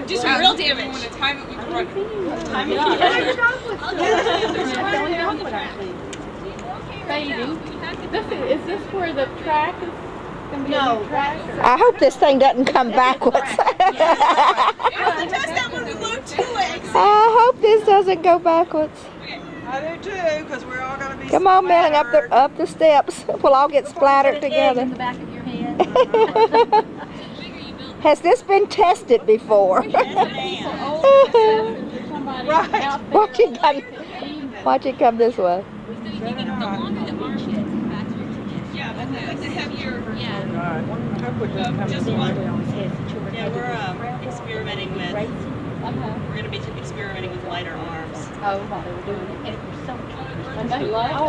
Do some real damage. When the time that we can run. Is this where the track is? No. I hope this thing doesn't come backwards. I hope this doesn't go backwards. I do too, because we're all going to be Come on, Melanie, up the steps. We'll all get splattered together. in the back of your head. Has this been tested before? Right. Watch it come this way. Yeah, but the heavier. Yeah, we're experimenting with. We're going to be experimenting with lighter arms. Oh, while they were doing it. And it was so cute. And they like that.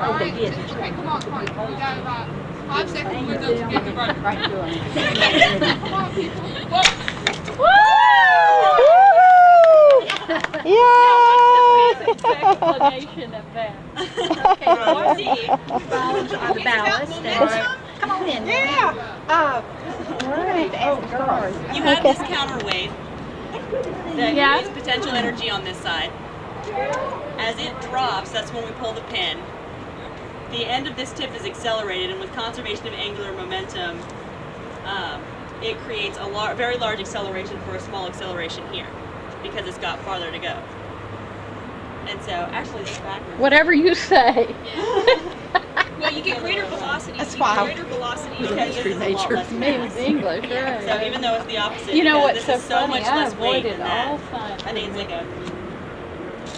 Oh, they did. Okay, come on. We got about 5 seconds. We're going to get the run. Right to it. Come on, people. Yay! Explanation of that. Okay, Balance on the ballast. Come on in. Yeah. You have this counterweight that creates potential energy on this side. As it drops, that's when we pull the pin. The end of this tip is accelerated, and with conservation of angular momentum, it creates a very large acceleration for a small acceleration here, because it's got farther to go. And so, actually, this backwards. Whatever you say. Well, you get greater velocity. That's why. Greater velocity. Because this is a lot less mass. English, right? So even though it's the opposite, You know what's this so is so funny? much I less weight avoided than that. all science. I think it's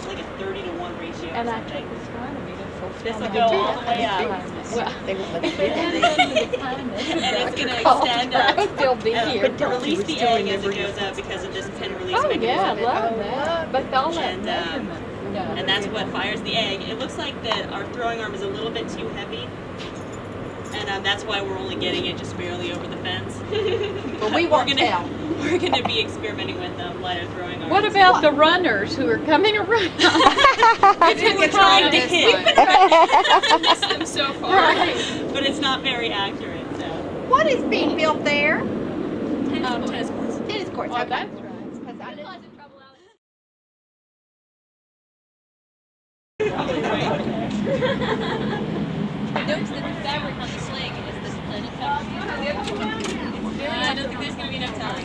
like a 30-to-1 ratio. And or I something. took astronomy to This will go all the way up, and it's going to extend up. I'd still be here. To release the egg as it goes up because of this pin release Oh yeah, I mechanism. love that. But all that And, measurement. And that's what fires the egg. It looks like that our throwing arm is a little bit too heavy, and that's why we're only getting it just barely over the fence. But we won't tell. We're going to be experimenting with lighter throwing arms. What about the runners who are coming around? We're trying to hit. We've been trying to miss them so far. Right. But it's not very accurate. So. What is being built there? Tennis courts. Tennis courts. Oh, Okay. that's right. Notice that the fabric on the sling is this plenty fabric. I don't think there's going to be enough time.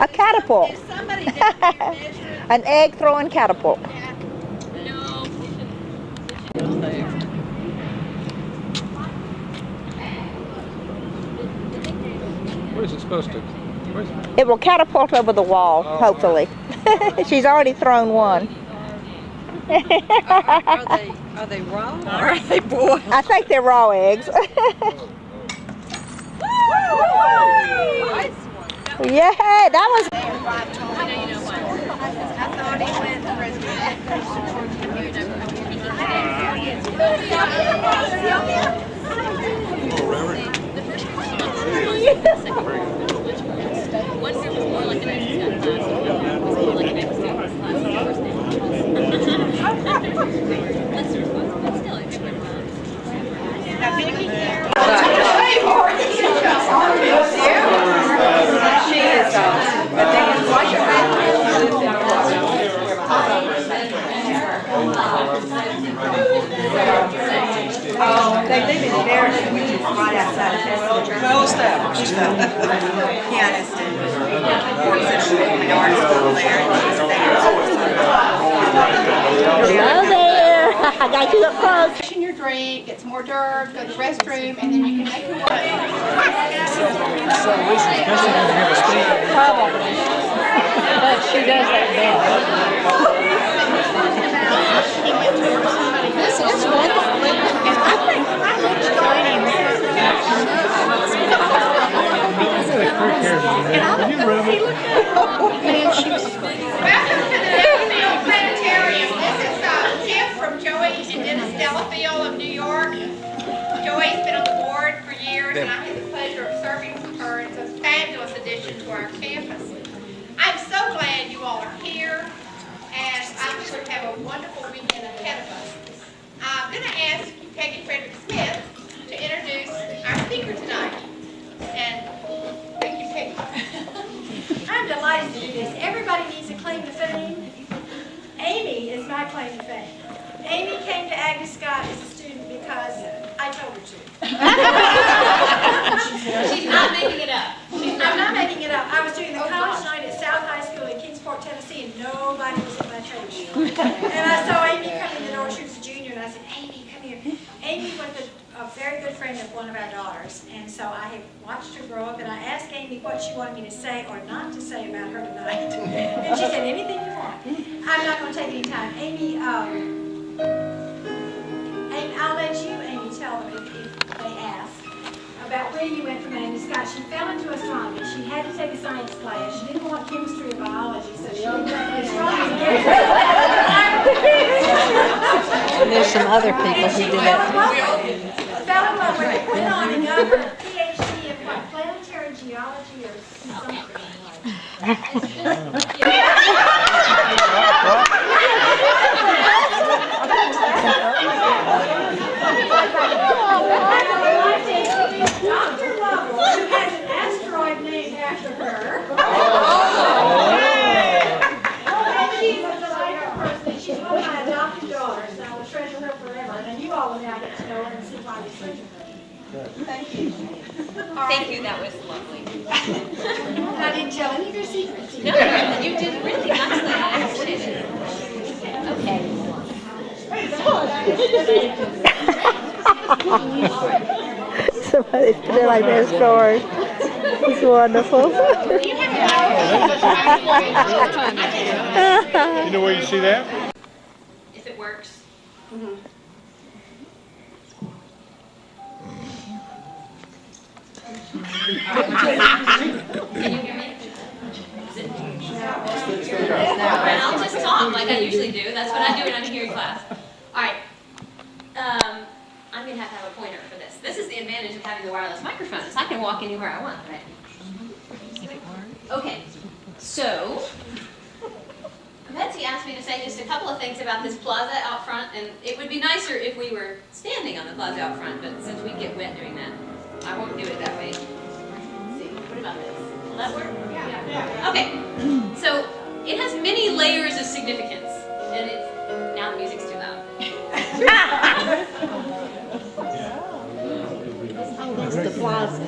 A catapult. If somebody didn't measure An egg throwing catapult. No. What is it supposed to? It will catapult over the wall, hopefully. She's already thrown one. Are they raw or are they boiled? I think they're raw eggs. Yeah, that was. I thought he went One group was more like an exercise class, one group was more like an exercise class. Less responsible, but still, I think we're fine. She is, but they can wash your hands. Oh, they live in Barrington, which is right outside of Tuscaloosa. Well established. Pianist and works at the art school there. Hello there. I got you up close. Freshen your drink, get some more dirt, go to the restroom, and then you can make your way. Probably. But she does that best. This is wonderful. And I think Welcome to the Delafield Planetarium. This is a gift from Joey and Dennis Delafield of New York. Joey's been on the board for years, and I had the pleasure of serving with her. It's a fabulous addition to our campus. I'm so glad you all are here, and I'm sure to have a wonderful weekend ahead of us. I'm going to ask Peggy Frederick Smith to introduce our speaker tonight. And my claim to fame. Amy came to Agnes Scott as a student because I told her to. She's not making it up. I'm not making it up. I was doing the college night at South High School in Kingsport, Tennessee, and nobody was in my training. And I saw Amy come in the door. She was a junior, and I said, Amy, come here. Amy was a very good friend of one of our daughters, and so I had watched her grow up, and I asked Amy what she wanted me to say or not to say about her tonight. And she said, anything you want. I'm not going to take any time. Amy, I'll let you, Amy, tell them if they ask about where you went from Agnes Scott. She fell into astronomy. She had to take a science class. She didn't want chemistry or biology, so she ended up in astronomy. There's some other people who did that. Fell in love with it, went on and got her PhD in what, planetary geology or something like Dr. Lovell, who has an asteroid named after her. And she's a delightful person, and she's one of my adopted daughters, and I will treasure her forever. And you all will now get to know her and see why we treasure her. Thank you. Thank you, that was lovely. I didn't tell any of your secrets. No, you did really nicely. I appreciate it. Okay. Somebody's telling their story. It's wonderful. You know where you see that? If it works. Can you hear me? And I'll just talk like I usually do. That's what I do when I'm here in class. All right. I'm going to have a pointer for this. This is the advantage of having the wireless microphone. Is I can walk anywhere I want, right? Okay. So, Betsy asked me to say just a couple of things about this plaza out front, and it would be nicer if we were standing on the plaza out front, but since we get wet doing that, I won't do it that way. Let's see, what about this? Will that work? Yeah. Okay, so it has many layers of significance, and it's, now the music's too loud. It's the plaza.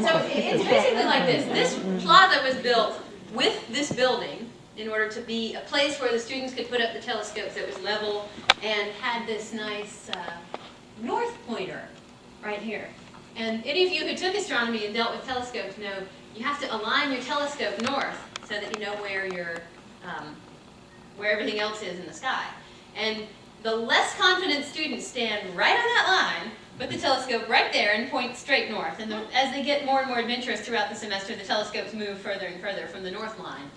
So it's basically like this. This plaza was built with this building in order to be a place where the students could put up the telescopes that was level and had this nice north pointer right here. And any of you who took astronomy and dealt with telescopes know you have to align your telescope north so that you know where where everything else is in the sky. And the less confident students stand right on that line, put the telescope right there and point straight north. And as they get more and more adventurous throughout the semester, the telescopes move further and further from the north line.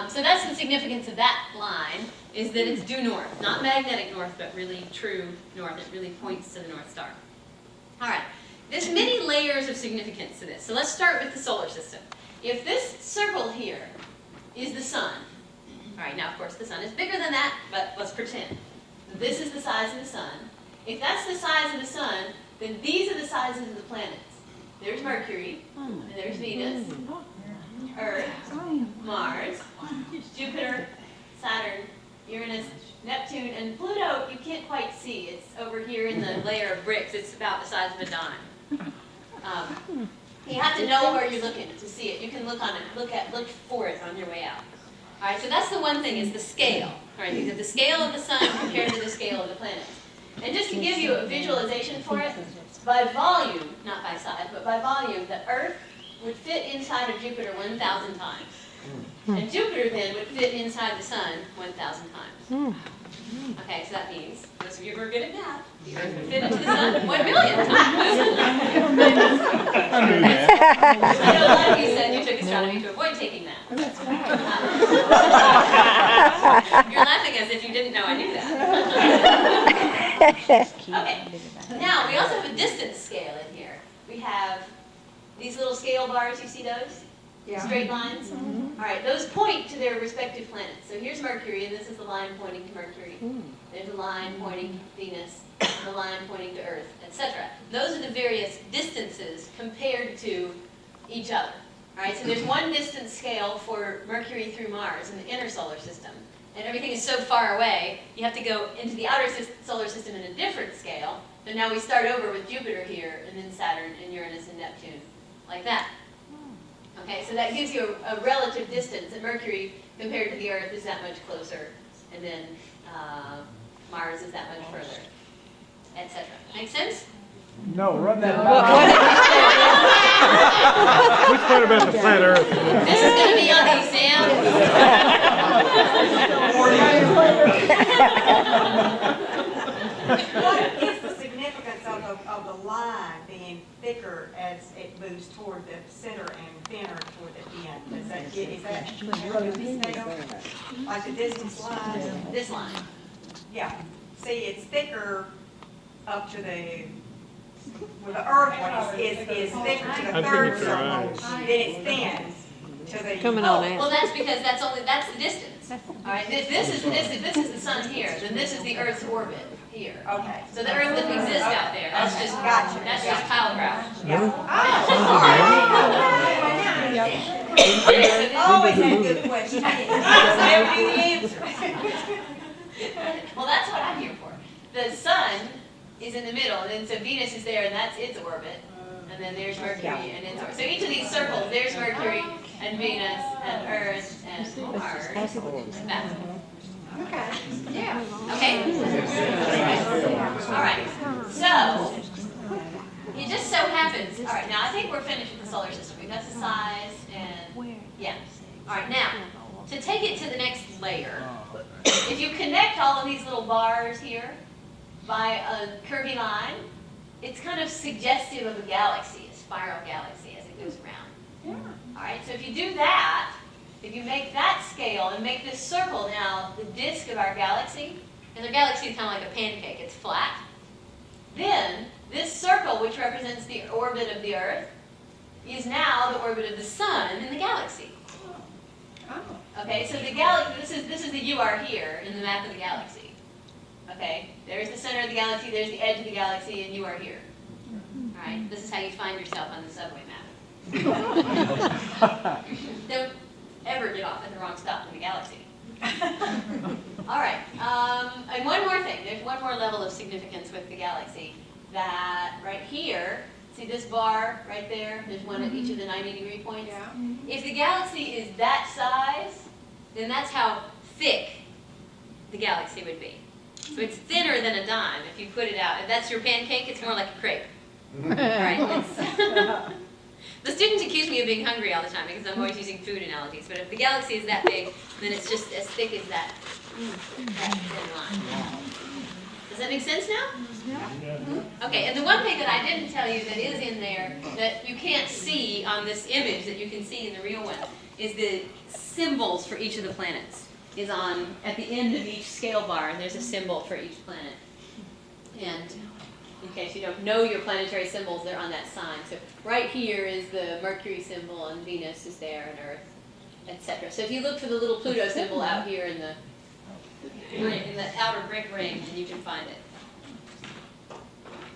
So that's the significance of that line, is that it's due north. Not magnetic north, but really true north. It really points to the North Star. All right. There's many layers of significance to this. So let's start with the solar system. If this circle here is the sun, all right, now of course the sun is bigger than that, but let's pretend. This is the size of the sun. If that's the size of the sun, then these are the sizes of the planets. There's Mercury, and there's Venus, Earth, Mars, Jupiter, Saturn, Uranus, Neptune, and Pluto you can't quite see. It's over here in the layer of bricks. It's about the size of a dime. You have to know where you're looking to see it. You can look on it, look for it on your way out. All right, so that's the one thing, is the scale. All right, because the scale of the sun compared to the scale of the planets. And just to give you a visualization for it, by volume, not by size, but by volume, the Earth would fit inside of Jupiter 1,000 times. And Jupiter then would fit inside the sun 1,000 times. Okay, so that means, those of you who are good at math, the Earth would fit into the sun 1,000,000 times. I know a lot of you said you took astronomy to avoid taking math. You're laughing as if you didn't know I knew that. Okay, now we also have a distance scale in here. We have these little scale bars, you see those? Yeah. Straight lines? All right, those point to their respective planets. So here's Mercury, and this is the line pointing to Mercury. There's a line pointing to Venus, the line pointing to Earth, etc. Those are the various distances compared to each other. All right, so there's one distance scale for Mercury through Mars in the inner solar system. And everything is so far away, you have to go into the outer solar system in a different scale. So now we start over with Jupiter here, and then Saturn, and Uranus, and Neptune, like that. Okay, so that gives you a relative distance. And Mercury, compared to the Earth, is that much closer. And then Mars is that much further, etc. Make sense? No, run that back. Which part about the flat Earth? This is going to be on the exam. What is the significance of the line being thicker as it moves toward the center and thinner toward the end? Is that like the distance line? This line. Yeah. See, it's thicker up to the, where the Earth one is thicker to the third circle, then it thins to the. Coming Oh, on in. well, that's because that's the distance. All right, this is the distance. This is the sun here. Then this is the Earth's orbit here. Okay. So the Earth doesn't exist out there. That's just Gotcha. That's just pile ground. Always had good questions. Never knew the answer. Well, that's what I'm here for. The sun is in the middle, and then so Venus is there, and that's its orbit. And then there's Mercury and its orbit. So each of these circles, there's Mercury and Venus and Earth and Mars. And that. Okay. Yeah. Okay? All right. So, it just so happens, all right, now I think we're finished with the solar system. We've got the size and, yeah. All right, now, to take it to the next layer, if you connect all of these little bars here by a curvy line, it's kind of suggestive of a galaxy, a spiral galaxy as it goes around. All right, so if you do that, if you make that scale and make this circle now the disk of our galaxy, and the galaxy is kind of like a pancake, it's flat, then this circle, which represents the orbit of the Earth, is now the orbit of the sun in the galaxy. Okay, so the galaxy, this is the UR here in the map of the galaxy. Okay, there's the center of the galaxy, there's the edge of the galaxy, and you are here. All right, this is how you find yourself on the subway map. Don't ever get off at the wrong stop in the galaxy. All right, and one more thing. There's one more level of significance with the galaxy. That right here, see this bar right there? There's one at each of the 90-degree points. Yeah. If the galaxy is that size, then that's how thick the galaxy would be. So it's thinner than a dime if you put it out. If that's your pancake, it's more like a crepe. All right. The students accuse me of being hungry all the time because I'm always using food analogies. But if the galaxy is that big, then it's just as thick as that thin line. Does that make sense now? Okay, and the one thing that I didn't tell you that is in there that you can't see on this image that you can see in the real one is the symbols for each of the planets is on at the end of each scale bar, and there's a symbol for each planet. And in case you don't know your planetary symbols, they're on that sign. So right here is the Mercury symbol, and Venus is there, and Earth, etc. So if you look for the little Pluto symbol out here in the outer brick ring, then you can find it.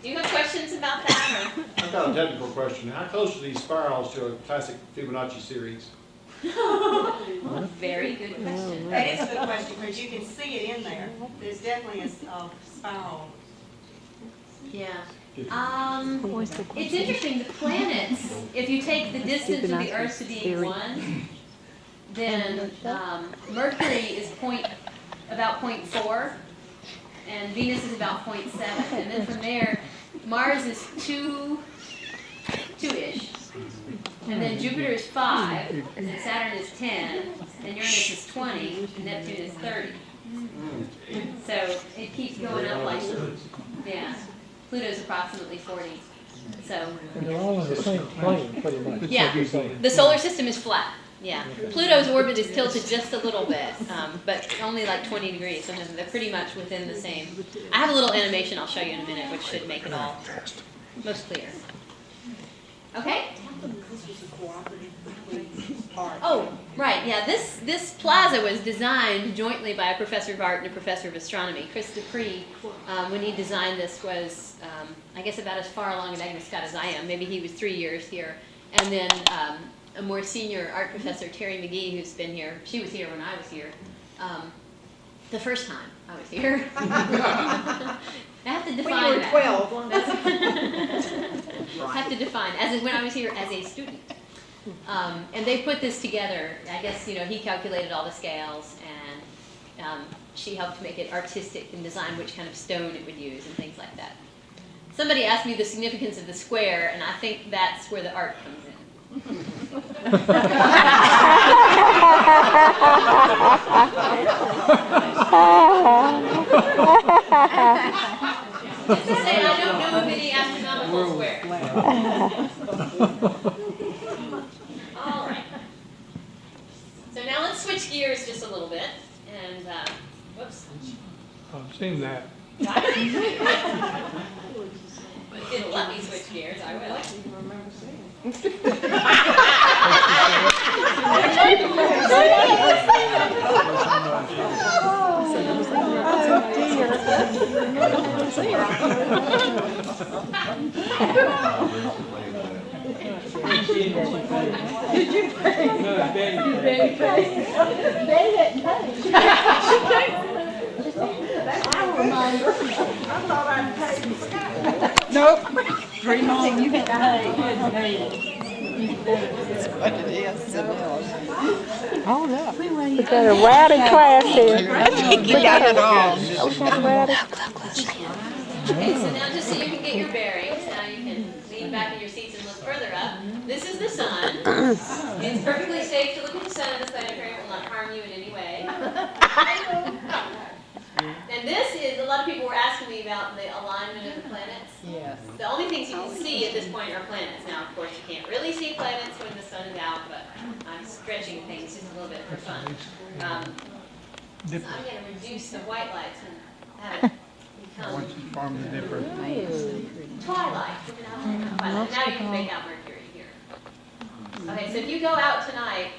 Do you have questions about that? Or? I've got a technical question. How close are these spirals to a classic Fibonacci series? Very good question. That is a good question because you can see it in there. There's definitely a spiral. Yeah. It's interesting, the planets, if you take the distance of the Earth to being 1, then Mercury is about 0.4, and Venus is about 0.7, and then from there, Mars is 2-ish, and then Jupiter is 5, and then Saturn is 10, and Uranus is 20, and Neptune is 30. So it keeps going up like, yeah. Pluto's approximately 40. So And they're all in the same plane, pretty much. yeah, the solar system is flat. Yeah, Pluto's orbit is tilted just a little bit, but only like 20 degrees. So they're pretty much within the same. I have a little animation I'll show you in a minute, which should make it all most clear. Okay. Oh, right. Yeah, this plaza was designed jointly by a professor of art and a professor of astronomy. Chris Dupree, when he designed this, was I guess about as far along in Agnes Scott as I am. Maybe he was 3 years here. And then a more senior art professor, Terry McGee, who's been here. She was here when I was here. The first time I was here. I have to define When you were that. 12. I have to define, as in when I was here as a student. And they put this together. I guess, you know, he calculated all the scales, and she helped make it artistic and design which kind of stone it would use and things like that. Somebody asked me the significance of the square, and I think that's where the art comes in. Just to say, I don't know of any astronomical square. All right. So now let's switch gears just a little bit, and whoops. I've seen that. If you'll let me switch gears, I will. Nope. Pretty long. You had to Hold up. We got a rowdy class here. You got it all. We got a rowdy. Okay, so now just so you can get your bearings, now you can lean back in your seats and look further up. This is the sun. It's perfectly safe to look at the sun in this planetarium. It will not harm you in any way. And this is, a lot of people were asking me about the alignment of the planets. Yes. The only things you can see at this point are planets. Now, of course, you can't really see planets when the sun is out, but I'm stretching things just a little bit for fun. So I'm going to reduce the white lights and have it become twilight. Twilight. Now you can make out Mercury here. Okay, so if you go out tonight,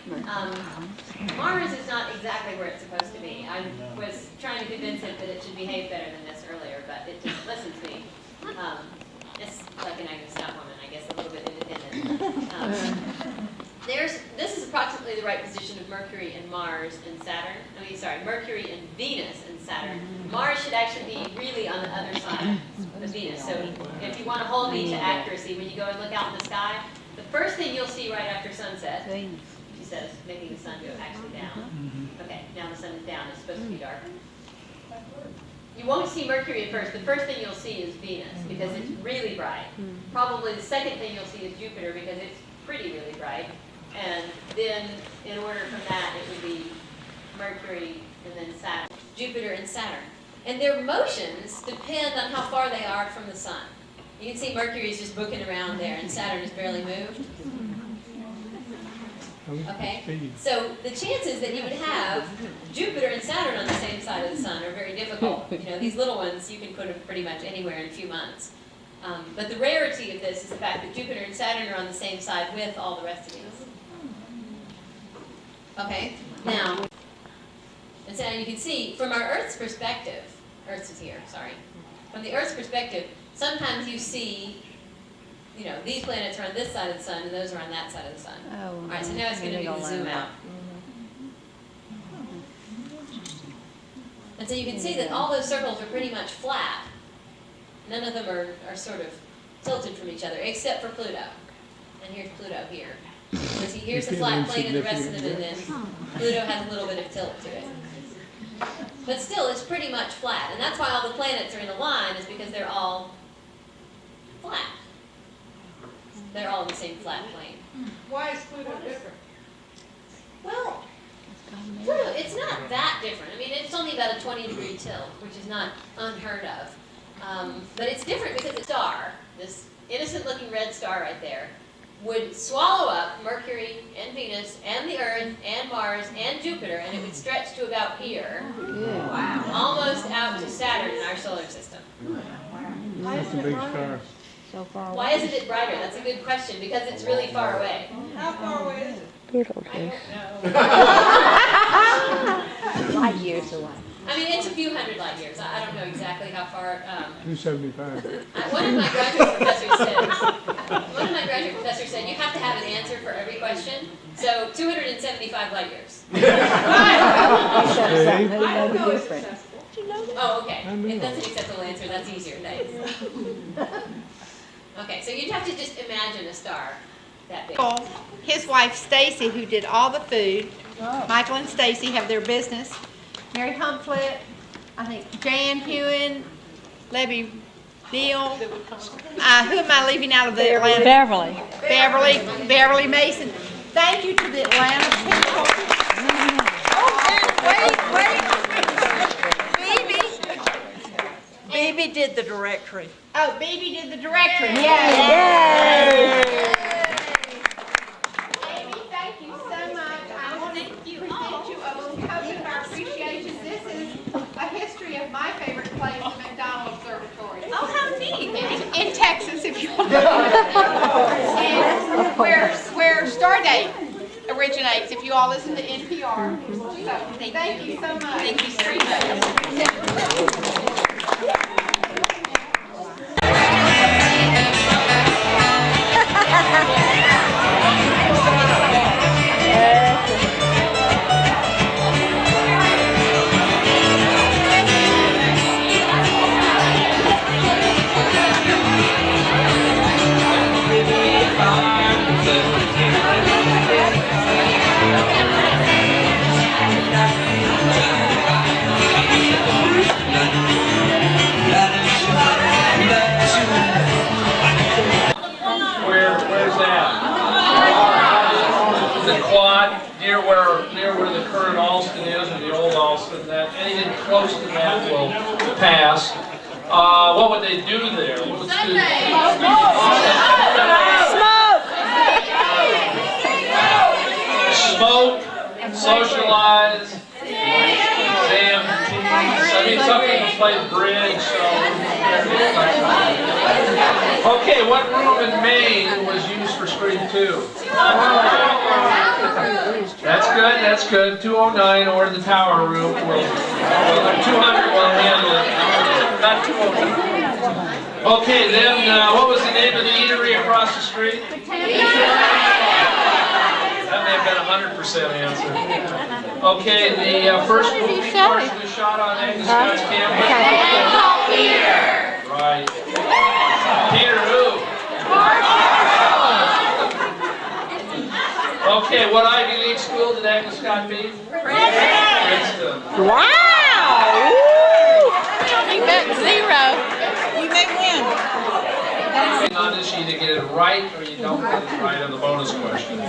Mars is not exactly where it's supposed to be. I was trying to convince it that it should behave better than this earlier, but it didn't listen to me. It's like an Agnes Stout woman, I guess, a little bit independent. This is approximately the right position of Mercury and Mars and Saturn. Mercury and Venus and Saturn. Mars should actually be really on the other side of Venus. So if you want to hold me to accuracy, when you go and look out in the sky, the first thing you'll see right after sunset, she says, making the sun go actually down. Okay, now the sun is down. It's supposed to be dark. You won't see Mercury at first. The first thing you'll see is Venus because it's really bright. Probably the second thing you'll see is Jupiter because it's really bright. And then in order from that, it would be Mercury and then Saturn. Jupiter and Saturn. And their motions depend on how far they are from the sun. You can see Mercury is just booking around there and Saturn is barely moved. Okay? So the chances that you would have Jupiter and Saturn on the same side of the sun are very difficult. You know, these little ones you can put them pretty much anywhere in a few months. But the rarity of this is the fact that Jupiter and Saturn are on the same side with all the rest of these. Okay? Now, and so now you can see from our Earth's perspective, Earth is here, sorry. From the Earth's perspective, sometimes you see, you know, these planets are on this side of the sun and those are on that side of the sun. All right, so now it's going to be the zoom out. And so you can see that all those circles are pretty much flat. None of them are sort of tilted from each other, except for Pluto. And here's Pluto here. So see, here's the flat plane and the rest of them, and then Pluto has a little bit of tilt to it. But still, it's pretty much flat. And that's why all the planets are in a line, is because they're all flat. They're all in the same flat plane. Why is Pluto different? Well, Pluto, it's not that different. I mean, it's only about a 20-degree tilt, which is not unheard of. But it's different because the star, this innocent-looking red star right there, would swallow up Mercury and Venus and the Earth and Mars and Jupiter, and it would stretch to about here. Wow. Almost out to Saturn in our solar system. That's a big star. Why isn't it brighter? That's a good question, because it's really far away. How far away is it? Light years away. I mean, it's a few hundred light years. I don't know exactly how far. 275. One of my graduate professors said and you have to have an answer for every question. So 275 light years. Oh, okay. If that's an acceptable answer, that's easier. Thanks. Okay, so you'd have to just imagine a star that big. His wife Stacy, who did all the food. Michael and Stacy have their business. Mary Humflett, I think Jan Hewen, Lebby Deal. Who am I leaving out of the Atlanta? Beverly Mason. Thank you to the Atlanta people. Phoebe did the directory. Oh, Beebe did the directory. Yay! Amy, thank you so much. I want to present you a little token of our appreciation. This is a history of my favorite place, the McDonald Observatory. Oh, how neat! In Texas, if you want. And where Stardate originates, if you all listen to NPR. So, thank you so much. Thank you very much. Where's that? The quad, near where the current Alston is, or the old Alston. That anything close to that will pass. What would they do there? What would smoke, socialize, exam. I mean, some people play bridge, so. Okay, what room in Maine was used for screen 2? That's good. 209 or the tower room. Well, 200 will handle it. Not 209. Okay, then what was the name of the eatery across the street? That may have been 100% answer. Okay, the first movie partially shot on Agnes Scott's campus. Peter. Right. Peter who? Okay, what Ivy League school did Agnes Scott beat? Princeton. Wow! You bet 0. You may win. On this, you either get it right or you don't get it right on the bonus question.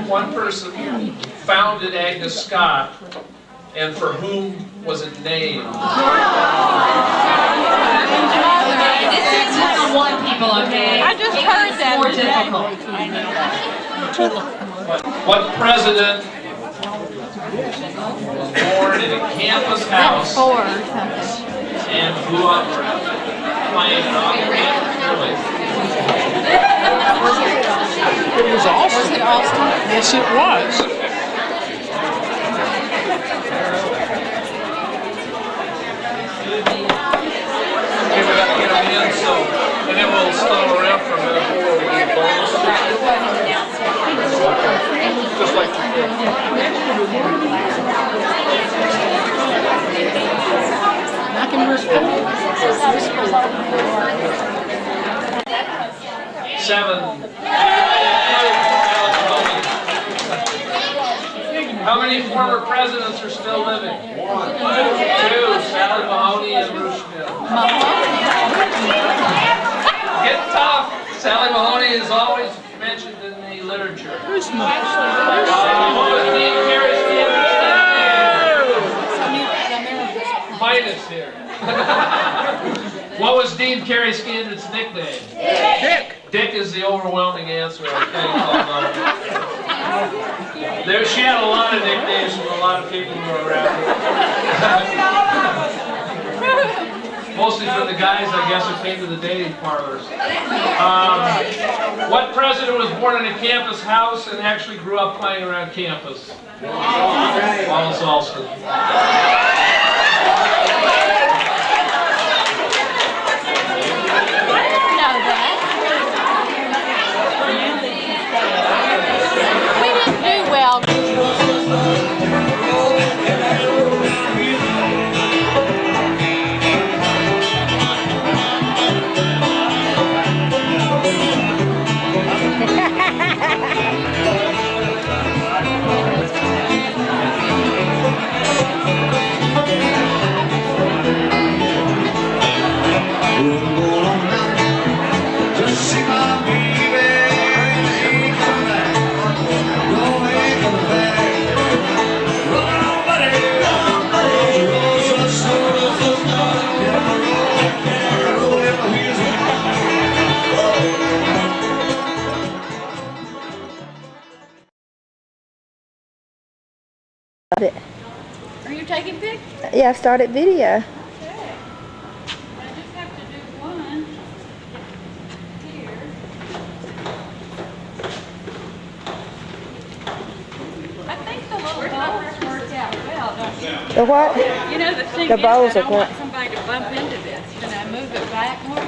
One person founded Agnes Scott, and for whom was it named? This is one people, okay? I just heard that. More difficult. What president was born in a campus house and grew up playing on the campus? It was Alston. Was it Alston? Yes, it was. Okay, we got to get them in, so, and then we'll slow around for a minute before we get bonus. Just like I can respond. 7. How many former presidents are still living? 1. 2. Sally Mahoney and Ruth Schmidt. Get tough. Sally Mahoney is always mentioned in the literature. What was Dean Carey Standard's nickname? Minus here. What was Dean Carey Standard's nickname? Dick. Dick is the overwhelming answer, I think. She had a lot of nicknames from a lot of people who were around. Mostly from the guys, I guess, who came to the dating parlors. What president was born in a campus house and actually grew up playing around campus? Wallace Alston. Are you taking pics? Yeah, I started video. I just have to do one here. I think the little bowls worked out well, don't you? The what? You know, the thing The is, bowls I are don't want good. somebody to bump into this. Can I move it back more?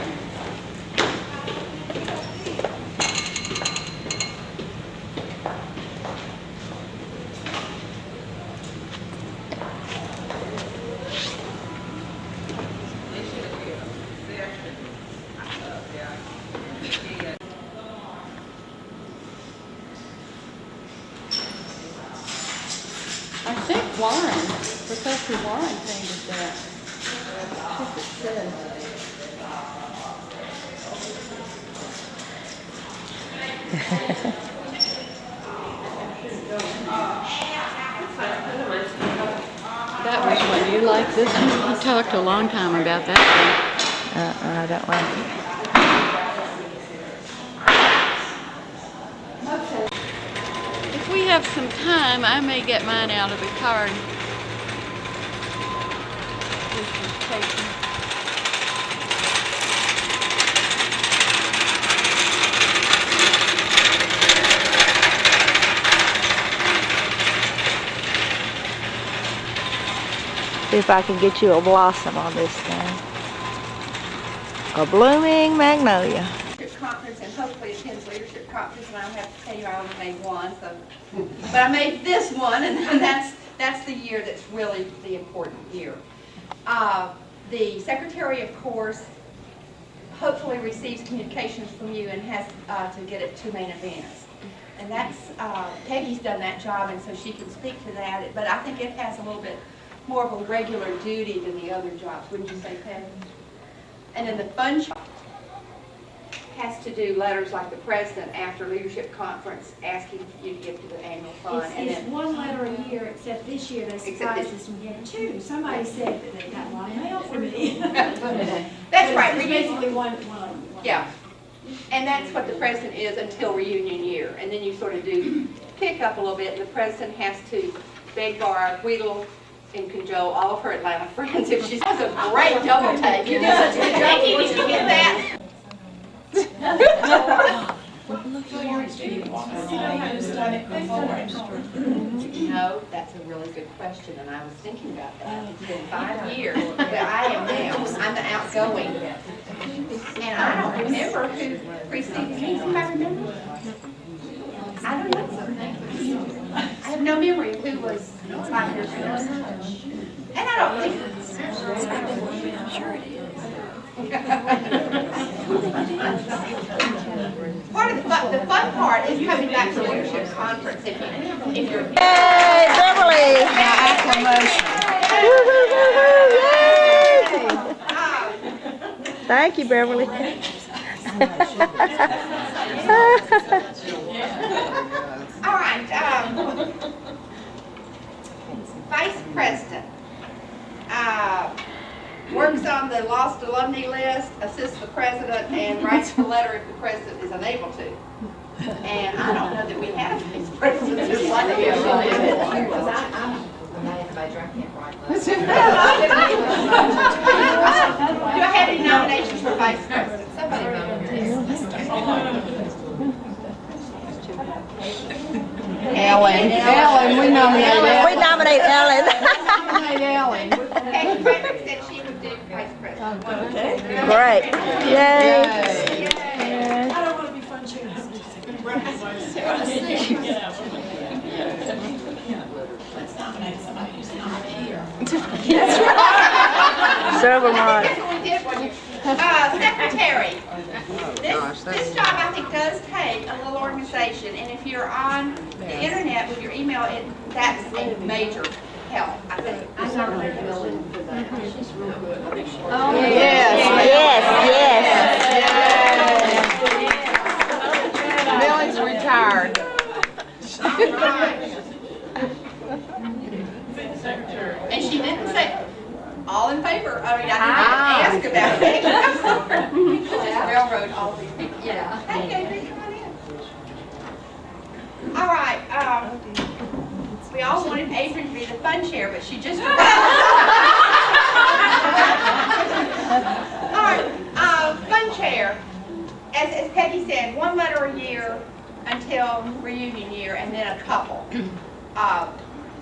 I think Warren, Professor Warren painted that. I think it said. That was when you liked this one. You talked a long time about that I don't like it. one. If we have some time, I may get mine out of the car and we can take them. See if I can get you a blossom on this thing. A blooming magnolia. Conference and hopefully attends leadership conference, and I don't have to tell you I only made one, so. But I made this one, and that's the year that's really the important year. The secretary, of course, hopefully receives communications from you and has to get it to main events. And that's, Peggy's done that job, and so she can speak to that, but I think it has a little bit more of a regular duty than the other jobs, wouldn't you say, Peggy? And then the fun shop has to do letters like the president after leadership conference asking you to give to the annual fund. It's one letter a year, except this year they surprised us and gave two. Somebody said that they got a lot of mail for me. That's right. It's basically one. Yeah. And that's what the president is until reunion year. And then you sort of do pick up a little bit. And the president has to beg, borrow, wheedle, and cajole all of her Atlanta friends. If she does a great double take. You do such a good job. Did you get that? No, that's a really good question, and I was thinking about that. It's been 5 years, but I am now. I'm the outgoing. And I don't remember who preceded me. Somebody remember? I don't know. I have no memory of who was 5 years ago. And I don't think I'm sure it is. Part of the fun part is coming back to leadership conference if you're Yay, Beverly! Yay! Thank you, Beverly. All right, Vice President works on the lost alumni list, assists the president, and writes the letter if the president is unable to. And I don't know that we have vice presidents just like you. Do I have any nominations for vice president? Somebody Ellen, we nominate Ellen. We nominate Ellen. Nominate Ellen. Peggy Frederick said she would do vice president. Great. Yay. I don't want to be fun sharing. Let's nominate somebody who's not here. Several months. Secretary. This job I think does take a little organization, and if you're on the internet with your email, that's a major help. I think. Yes, She just. All right, fun chair. As Peggy said, 1 letter a year until reunion year, and then a couple.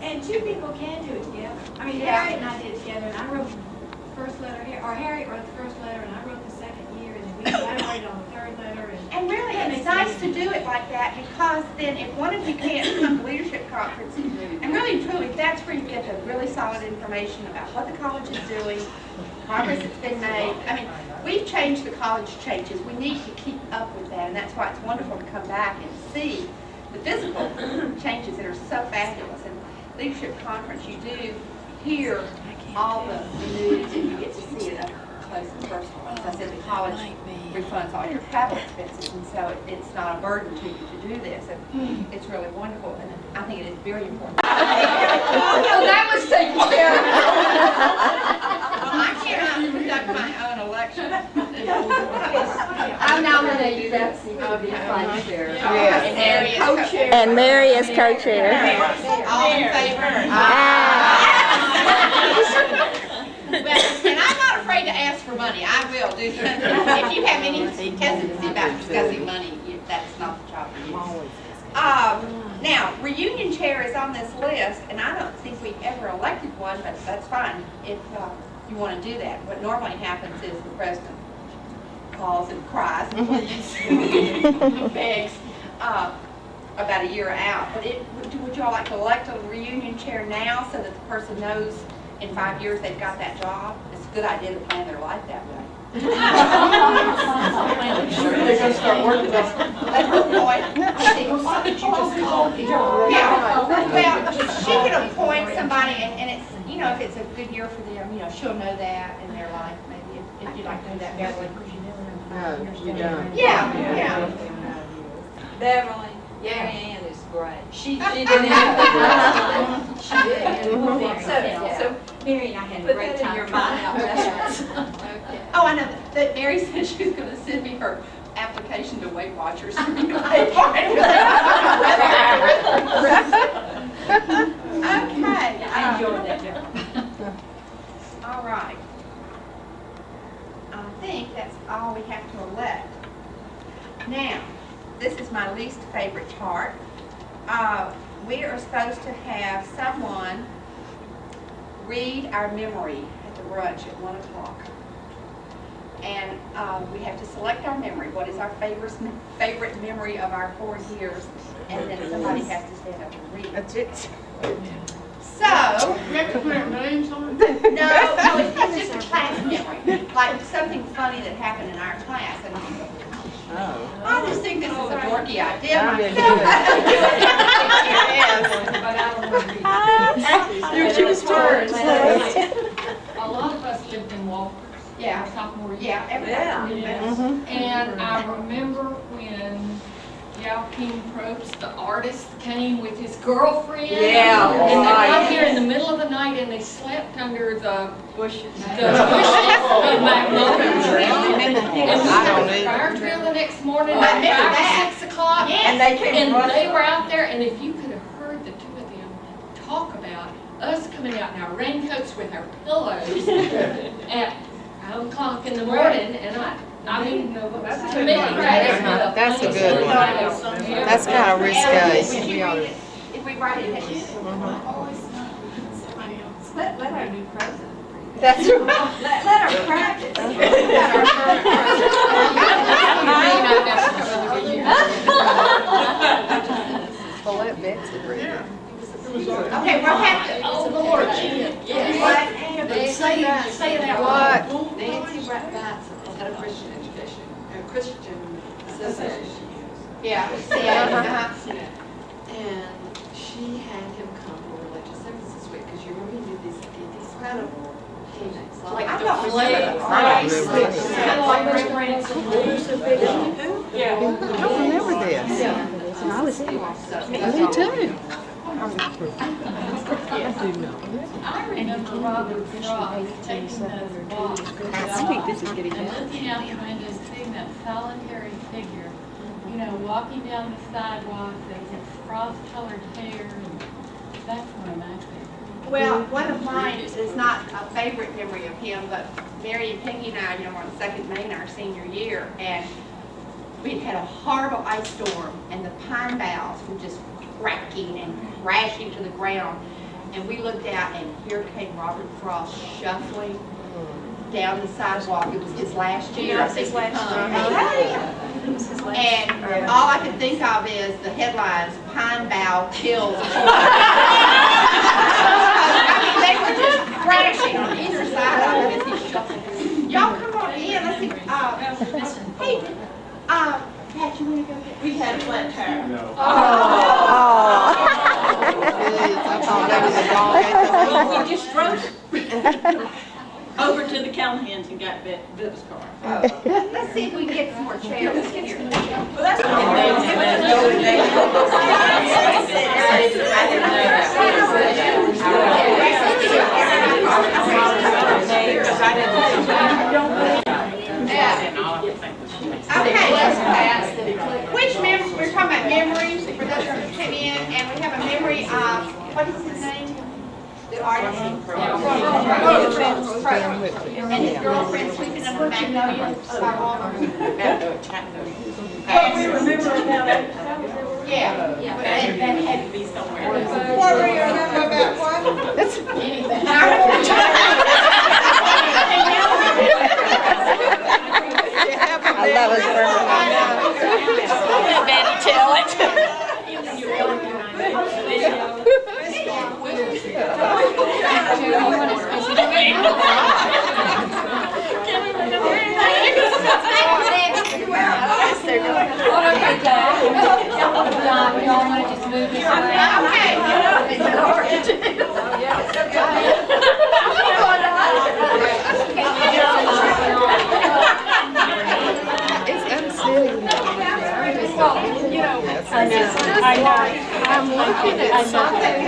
And 2 people can do it together. I mean, Yeah. Harriet and I did it together, and I wrote the first letter, or Harriet wrote the first letter, and I wrote the second year, and then we collaborated on the third letter. And really, it's nice to do it like that, because then if one of you can't come to leadership conference, and really and truly, that's where you get the really solid information about what the college is doing, progress that's been made. I mean, we've changed the college changes. We need to keep up with that, and that's why it's wonderful to come back and see the physical changes that are so fabulous. And leadership conference, you do hear all the news, and you get to see it up close and personal. As I said, the college refunds all your travel expenses, and so it's not a burden to you to do this. And it's really wonderful, and I think it is very important. Oh, that was taken care of. Well, I cannot conduct my own election. I nominate Betsy to be vice chair. And co-chair. And Mary is co-chair. All in favor? And I'm not afraid to ask for money. I will do that. If you have any hesitancy about discussing money, that's not the job for you. Now, reunion chair is on this list, and I don't think we've ever elected one, but that's fine if you want to do that. What normally happens is the president calls and cries and pleads and begs about a year out. But would you all like to elect a reunion chair now so that the person knows in 5 years they've got that job? It's a good idea to plan their life that way. They're gonna start working on it. That's her point. Why did you just call me? Yeah, well, she could appoint somebody, and it's, you know, if it's a good year for them, you know, she'll know that in their life, maybe, if you'd like to do that, Beverly. No, you don't. Yeah. Beverly, Mary Ann is great. She did it. She did. So Mary and I had a great time. Your mind out. Oh, I know, that Mary said she was gonna send me her application to Weight Watchers. Okay. I enjoyed that job. All right. I think that's all we have to elect. Now, this is my least favorite chart. We are supposed to have someone read our memory at the brunch at 1 o'clock. And we have to select our memory. What is our favorite memory of our 4 years? And then somebody has to stand up and read it. That's it. So, remember when our names on it? No, it's just a class memory. Like something funny that happened in our class. And I just think this is a dorky idea myself. She was words. A lot of us lived in Walker. Yeah. Sophomore year. Yeah, everybody. And I remember when Joachim Probst, the artist, came with his girlfriend. Yeah. And they Right. got here in the middle of the night and they slept under the bushes of magnolia tree. And we had a fire drill the next morning I at remember 5 that. or 6 o'clock. And they came And rushing. they were out there, and if you could have heard the 2 of them talk about us coming out in our raincoats with our pillows at 5 o'clock in the morning, and I mean, to me, That's a good one. That's kind of risque. If we write it, let our new president. That's right. Let her practice. Well, let Betsy read it. Okay, we'll have to. Oh, Lord. Say it out loud. Nancy Batson had a Christian education, a Christian association. Yeah. And she had him come to religious services week, because you remember he did these incredible paintings. I don't remember. I don't remember this. Me too. I remember Robert Frost taking those walks I think this is getting and looking out the window, seeing that solitary figure, you know, walking down the sidewalk with his frost-colored hair. And that's one of my favorites. Well, one of mine is not a favorite memory of him, but Mary and Peggy and I, were on Second Main our senior year, and we'd had a horrible ice storm, and the pine boughs were just cracking and crashing to the ground. And we looked out, and here came Robert Frost shuffling down the sidewalk. It was his last year. And all I could think of is the headlines, Pine Bough Kills. I mean, they were just crashing on either side of it as he shuffled. Y'all come on in. Let's see. Hey, Pat, you want to go get? We had a flat tire. No. Oh. Well, we just drove over to the Callahan's and got Viv's car. Let's see if we can get some more chairs here. Well, that's Okay, which memory, we're talking about memories for those who came in, and we have a memory of, what is his name? The artist. And his girlfriend sleeping under the magnolia sidewalk. Oh, we remember about it. Yeah. And had to be somewhere. What were you remember about what? Anything. I love his Betty, tell it. I'm looking at something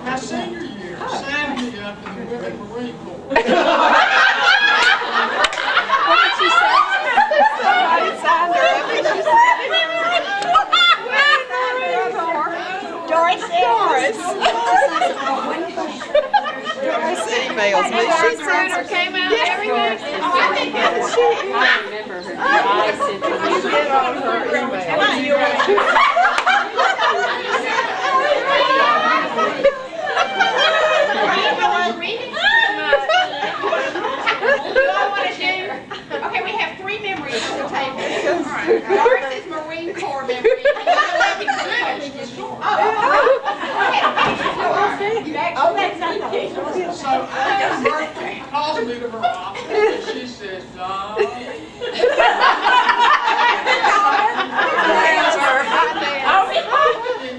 My senior year, signed me up in the Marine Corps. What did she say? Somebody signed her up and she said Doris emails me. She said her came out and everything. I remember her. I said get on her email. Okay, we have three memories to the table. Doris is Marine Corps memory. Oh, that's not the case. So Martha calls me to her office and she says, John. She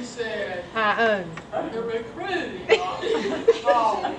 said, the recruiting officer called me.